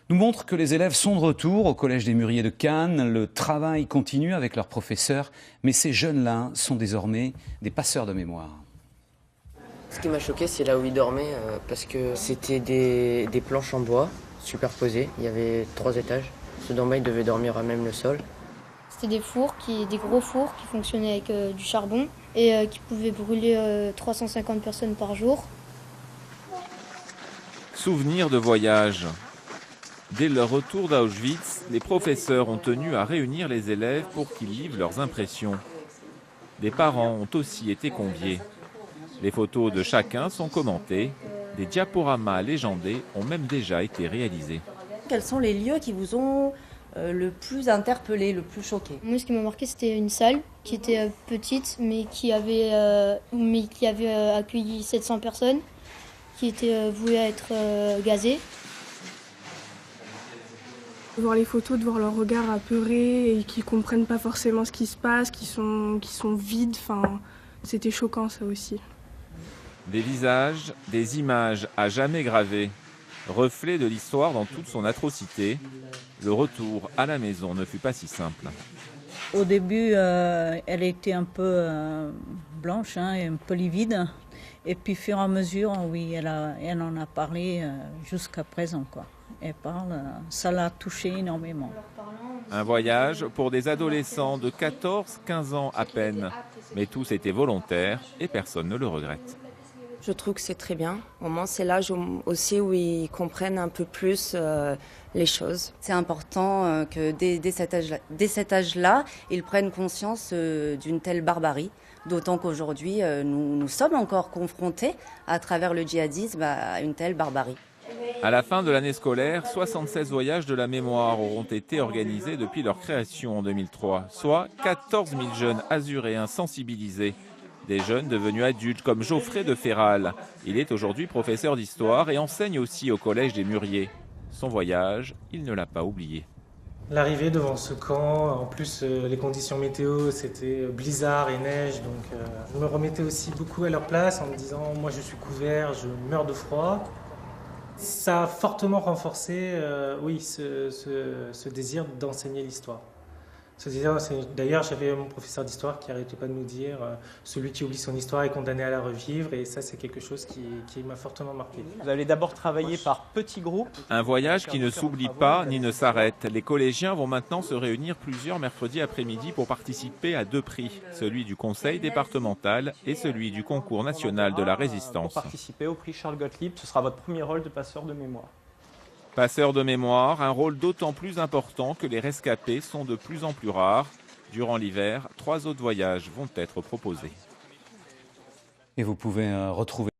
nous montre que les élèves sont de retour au Collège des Mûriers de Cannes. Le travail continue avec leurs professeurs, mais ces jeunes-là sont désormais des passeurs de mémoire. Ce qui m'a choqué, c'est là où ils dormaient, parce que c'était des planches en bois superposées. Il y avait 3 étages. Ceux d'en bas, ils devaient dormir à même le sol. C'était des gros fours qui fonctionnaient avec du charbon et qui pouvaient brûler 350 personnes par jour. Souvenirs de voyage. Dès leur retour d'Auschwitz, les professeurs ont tenu à réunir les élèves pour qu'ils livrent leurs impressions. Des parents ont aussi été conviés. Les photos de chacun sont commentées. Des diaporamas légendés ont même déjà été réalisés. Quels sont les lieux qui vous ont le plus interpellé, le plus choqué? Moi, ce qui m'a marqué, c'était une salle qui était petite, mais qui avait accueilli 700 personnes, qui était vouée à être gazée. Voir les photos, de voir leur regard apeuré et qui comprennent pas forcément ce qui se passe, qui sont vides, c'était choquant ça aussi. Des visages, des images à jamais gravées, reflets de l'histoire dans toute son atrocité. Le retour à la maison ne fut pas si simple. Au début, elle était un peu blanche, et un peu livide. Et puis, au fur et à mesure, oui, elle en a parlé jusqu'à présent, quoi. Elle parle, ça l'a touchée énormément. Un voyage pour des adolescents de 14-15 ans à peine. Mais tous étaient volontaires et personne ne le regrette. Je trouve que c'est très bien. Au moins, c'est l'âge aussi où ils comprennent un peu plus les choses. C'est important que dès cet âge-là, ils prennent conscience d'une telle barbarie. D'autant qu'aujourd'hui, nous sommes encore confrontés, à travers le djihadisme, à une telle barbarie. À la fin de l'année scolaire, 76 voyages de la mémoire auront été organisés depuis leur création en 2003, soit 14 000 jeunes azuréens sensibilisés. Des jeunes devenus adultes comme Geoffrey de Ferral. Il est aujourd'hui professeur d'histoire et enseigne aussi au Collège des Mûriers. Son voyage, il ne l'a pas oublié. L'arrivée devant ce camp, en plus les conditions météo, c'était blizzard et neige, donc je me remettais aussi beaucoup à leur place en me disant « moi je suis couvert, je meurs de froid ». Ça a fortement renforcé ce désir d'enseigner l'histoire. D'ailleurs, j'avais mon professeur d'histoire qui n'arrêtait pas de nous dire celui qui oublie son histoire est condamné à la revivre, et ça c'est quelque chose qui m'a fortement marqué. Vous allez d'abord travailler par petits groupes. Un voyage qui ne s'oublie pas ni ne s'arrête. Les collégiens vont maintenant se réunir plusieurs mercredis après-midi pour participer à 2 prix, celui du conseil départemental et celui du concours national de la résistance. Pour participer au prix Charles Gottlieb, ce sera votre premier rôle de passeur de mémoire. Passeur de mémoire, un rôle d'autant plus important que les rescapés sont de plus en plus rares. Durant l'hiver, 3 autres voyages vont être proposés. Et vous pouvez retrouver